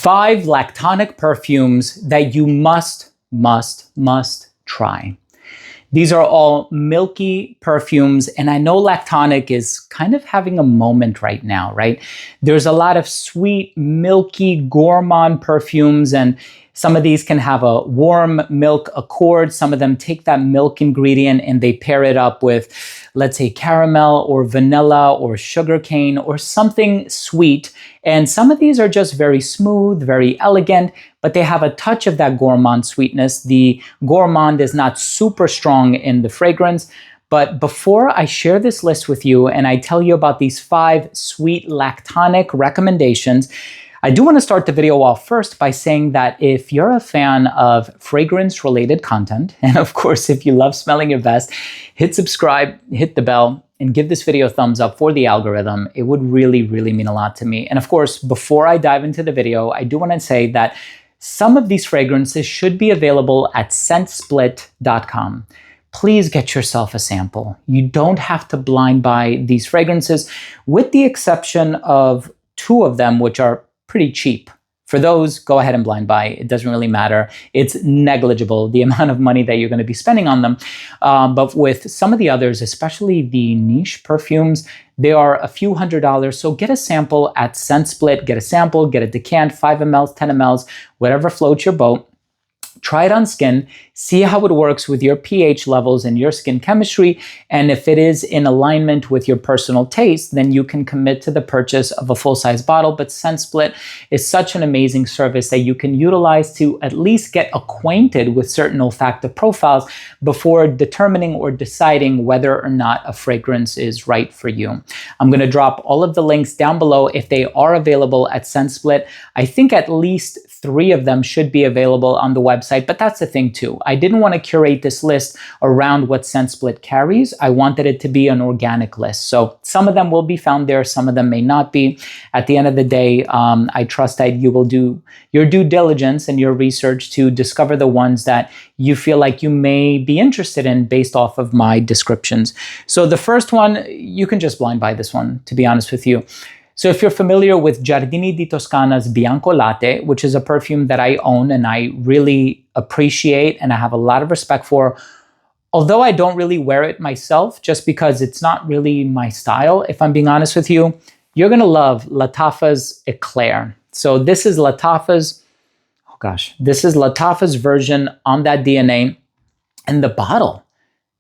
5 lactonic perfumes that you must try. These are all milky perfumes, and I know Lactonic is kind of having a moment right now, right? There's a lot of sweet, milky, gourmand perfumes, and some of these can have a warm milk accord. Some of them take that milk ingredient and they pair it up with, let's say, caramel or vanilla or sugarcane or something sweet. And some of these are just very smooth, very elegant, but they have a touch of that gourmand sweetness. The gourmand is not super strong in the fragrance. But before I share this list with you and I tell you about these 5 sweet lactonic recommendations, I do want to start the video off first by saying that if you're a fan of fragrance-related content, and of course, if you love smelling your best, hit subscribe, hit the bell, and give this video a thumbs up for the algorithm. It would really, really mean a lot to me. And of course, before I dive into the video, I do want to say that some of these fragrances should be available at scentsplit.com. Please get yourself a sample. You don't have to blind buy these fragrances, with the exception of 2 of them, which are pretty cheap. For those, go ahead and blind buy. It doesn't really matter. It's negligible, the amount of money that you're going to be spending on them. But with some of the others, especially the niche perfumes, they are a few $100s. So get a sample at ScentSplit. Get a sample, get a decant, 5 mLs, 10 mLs, whatever floats your boat. Try it on skin, see how it works with your pH levels and your skin chemistry, and if it is in alignment with your personal taste, then you can commit to the purchase of a full-size bottle. But ScentSplit is such an amazing service that you can utilize to at least get acquainted with certain olfactive profiles before determining or deciding whether or not a fragrance is right for you. I'm going to drop all of the links down below if they are available at ScentSplit. I think at least 3 of them should be available on the website, but that's the thing too. I didn't want to curate this list around what ScentSplit carries. I wanted it to be an organic list. So some of them will be found there, some of them may not be. At the end of the day, I trust that you will do your due diligence and your research to discover the ones that you feel like you may be interested in based off of my descriptions. So the first one, you can just blind buy this one, to be honest with you. So if you're familiar with Giardini di Toscana's Bianco Latte, which is a perfume that I own and I really appreciate and I have a lot of respect for, although I don't really wear it myself just because it's not really my style, if I'm being honest with you, you're going to love Lattafa's Eclair. So this is Lattafa's, this is Lattafa's version on that DNA, and the bottle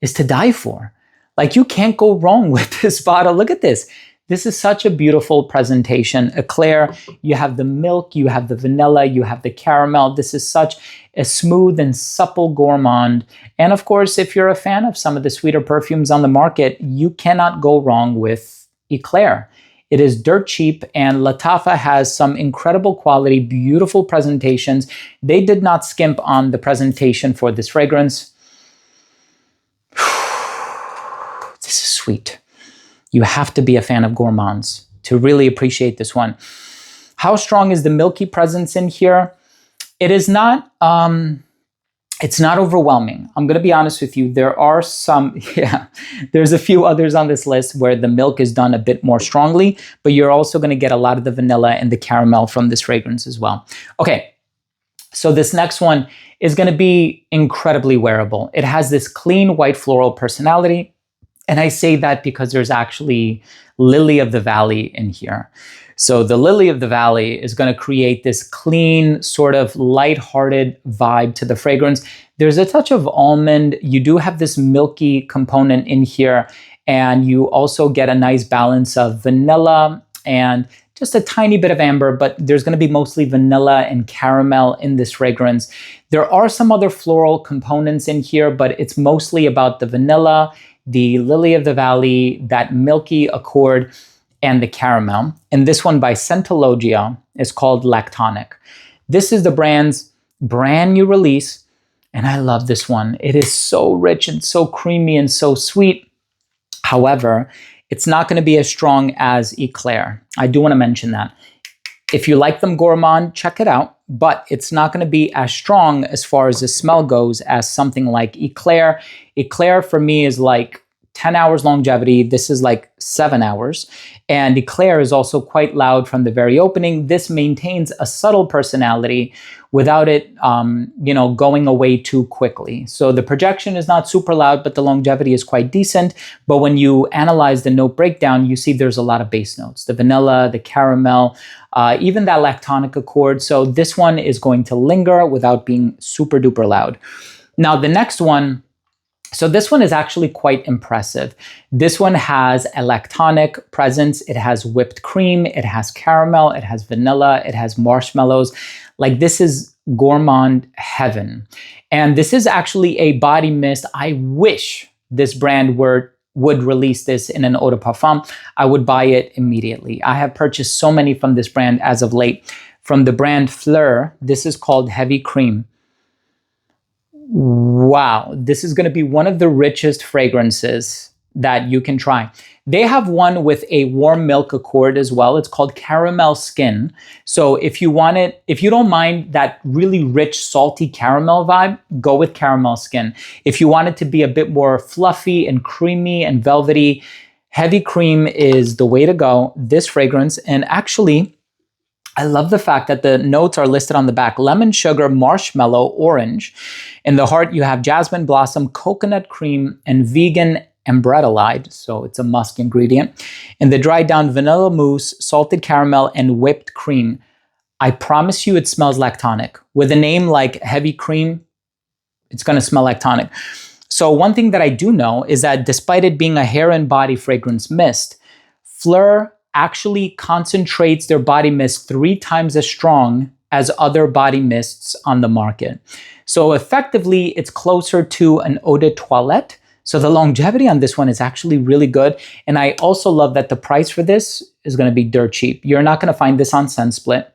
is to die for. Like, you can't go wrong with this bottle. Look at this. This is such a beautiful presentation. Eclair, you have the milk, you have the vanilla, you have the caramel. This is such a smooth and supple gourmand. And of course, if you're a fan of some of the sweeter perfumes on the market, you cannot go wrong with Eclair. It is dirt cheap, and Lattafa has some incredible quality, beautiful presentations. They did not skimp on the presentation for this fragrance. This is sweet. You have to be a fan of gourmands to really appreciate this one. How strong is the milky presence in here? It is not, it's not overwhelming. I'm going to be honest with you. There are some, there's a few others on this list where the milk is done a bit more strongly, but you're also going to get a lot of the vanilla and the caramel from this fragrance as well. Okay, so this next one is going to be incredibly wearable. It has this clean white floral personality. And I say that because there's actually Lily of the Valley in here. So the Lily of the Valley is going to create this clean, sort of lighthearted vibe to the fragrance. There's a touch of almond. You do have this milky component in here, and you also get a nice balance of vanilla and just a tiny bit of amber, but there's going to be mostly vanilla and caramel in this fragrance. There are some other floral components in here, but it's mostly about the vanilla, the Lily of the Valley, that milky accord, and the caramel. And this one by Scentologia is called Lactonic. This is the brand's brand new release, and I love this one. It is so rich and so creamy and so sweet. However, it's not going to be as strong as Eclair. I do want to mention that. If you like them gourmand, check it out, but it's not going to be as strong as far as the smell goes as something like Eclair. Eclair for me is like 10 hours longevity. This is like 7 hours. And Eclair is also quite loud from the very opening. This maintains a subtle personality without it, going away too quickly. So the projection is not super loud, but the longevity is quite decent. But when you analyze the note breakdown, you see there's a lot of base notes, the vanilla, the caramel, even that lactonic accord. So this one is going to linger without being super duper loud. Now the next one, so this one is actually quite impressive. This one has a lactonic presence. It has whipped cream, it has caramel, it has vanilla, it has marshmallows. Like, this is gourmand heaven. And this is actually a body mist. I wish this brand would release this in an eau de parfum. I would buy it immediately. I have purchased so many from this brand as of late. From the brand Floral, this is called Heavy Cream. Wow, this is going to be one of the richest fragrances that you can try. They have one with a warm milk accord as well. It's called Caramel Skin. So if you don't mind that really rich, salty caramel vibe, go with Caramel Skin. If you want it to be a bit more fluffy and creamy and velvety, Heavy Cream is the way to go. This fragrance, and actually, I love the fact that the notes are listed on the back: lemon, sugar, marshmallow, orange. In the heart, you have jasmine blossom, coconut cream, and vegan ambretolide. So it's a musk ingredient. In the dried down, vanilla mousse, salted caramel, and whipped cream. I promise you it smells lactonic. With a name like Heavy Cream, it's going to smell lactonic. So one thing that I do know is that despite it being a hair and body fragrance mist, Fleur actually concentrates their body mist 3 times as strong as other body mists on the market. So effectively, it's closer to an eau de toilette. So the longevity on this one is actually really good. And I also love that the price for this is going to be dirt cheap. You're not going to find this on ScentSplit.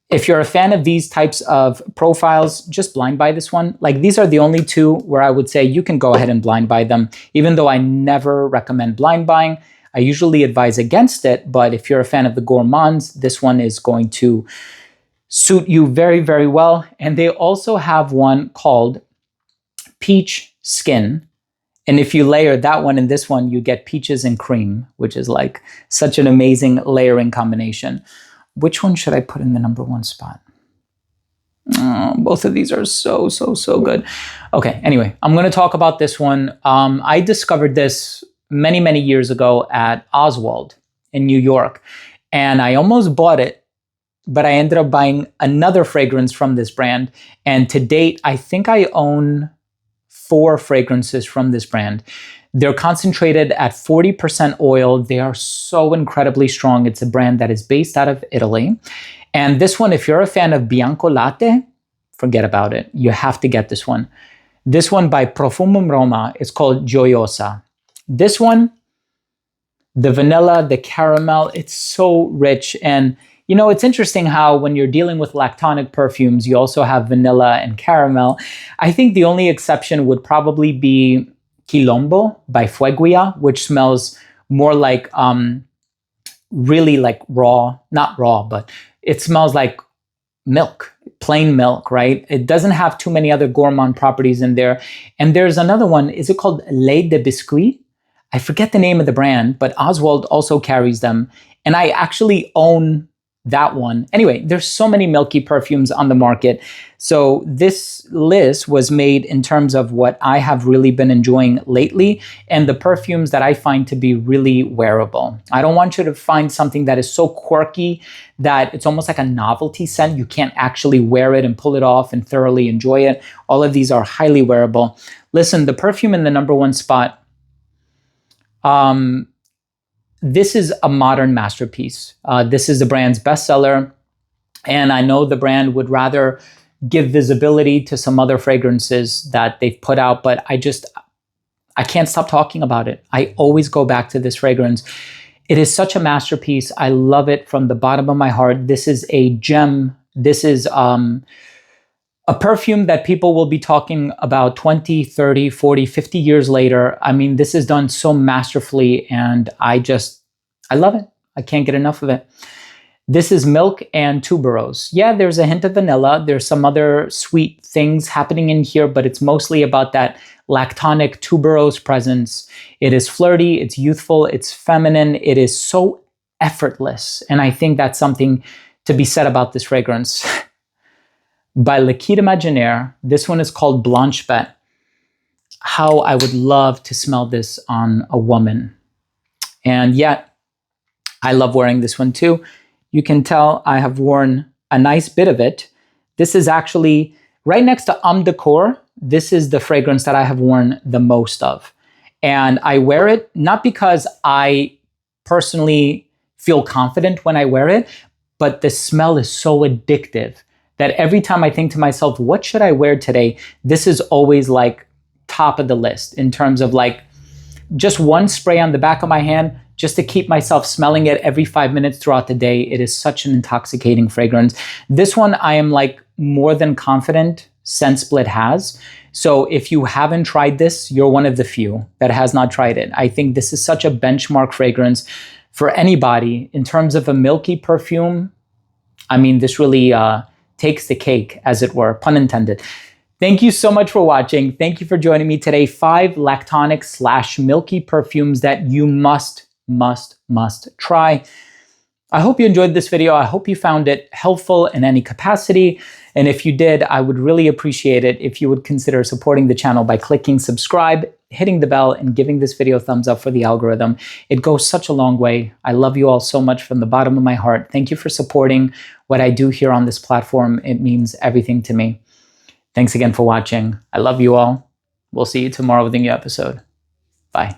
If you're a fan of these types of profiles, just blind buy this one. Like, these are the only 2 where I would say you can go ahead and blind buy them, even though I never recommend blind buying. I usually advise against it, but if you're a fan of the gourmands, this one is going to suit you very, very well. And they also have one called Peach Skin. And if you layer that one and this one, you get peaches and cream, which is like such an amazing layering combination. Which one should I put in the number 1 spot? Oh, both of these are so, so, so good. Okay, anyway, I'm going to talk about this one. I discovered this many, many years ago at Oswald in New York. And I almost bought it, but I ended up buying another fragrance from this brand. And to date, I think I own 4 fragrances from this brand. They're concentrated at 40% oil. They are so incredibly strong. It's a brand that is based out of Italy. And this one, if you're a fan of Bianco Latte, forget about it. You have to get this one. This one by Profumum Roma is called Gioiosa. This one, the vanilla, the caramel, it's so rich. And it's interesting how when you're dealing with lactonic perfumes, you also have vanilla and caramel. I think the only exception would probably be Quilombo by Fueguia, which smells more like really like raw, not raw, but it smells like milk, plain milk, right? It doesn't have too many other gourmand properties in there. And there's another one, is it called Lait de Biscuit? I forget the name of the brand, but Oswald also carries them. And I actually own that one. Anyway, there's so many milky perfumes on the market. So this list was made in terms of what I have really been enjoying lately and the perfumes that I find to be really wearable. I don't want you to find something that is so quirky that it's almost like a novelty scent. You can't actually wear it and pull it off and thoroughly enjoy it. All of these are highly wearable. Listen, the perfume in the number 1 spot, this is a modern masterpiece. This is the brand's bestseller. And I know the brand would rather give visibility to some other fragrances that they've put out, but I can't stop talking about it. I always go back to this fragrance. It is such a masterpiece. I love it from the bottom of my heart. This is a gem. This is a perfume that people will be talking about 20, 30, 40, 50 years later. I mean, this is done so masterfully, and I love it. I can't get enough of it. This is milk and tuberose. Yeah, there's a hint of vanilla. There's some other sweet things happening in here, but it's mostly about that lactonic tuberose presence. It is flirty, it's youthful, it's feminine, it is so effortless. And I think that's something to be said about this fragrance. By Liquide Imaginaire, this one is called Blanche Bête. How I would love to smell this on a woman. And yet, I love wearing this one too. You can tell I have worn a nice bit of it. This is actually right next to Homme Decor. This is the fragrance that I have worn the most of. And I wear it not because I personally feel confident when I wear it, but the smell is so addictive that every time I think to myself, what should I wear today? This is always like top of the list in terms of like just one spray on the back of my hand, just to keep myself smelling it every 5 minutes throughout the day. It is such an intoxicating fragrance. This one I am like more than confident ScentSplit has. So if you haven't tried this, you're one of the few that has not tried it. I think this is such a benchmark fragrance for anybody. In terms of a milky perfume, I mean, this really takes the cake, as it were, pun intended. Thank you so much for watching. Thank you for joining me today. 5 lactonic/milky perfumes that you must try. I hope you enjoyed this video. I hope you found it helpful in any capacity. And if you did, I would really appreciate it if you would consider supporting the channel by clicking subscribe, hitting the bell, and giving this video a thumbs up for the algorithm. It goes such a long way. I love you all so much from the bottom of my heart. Thank you for supporting what I do here on this platform. It means everything to me. Thanks again for watching. I love you all. We'll see you tomorrow with a new episode.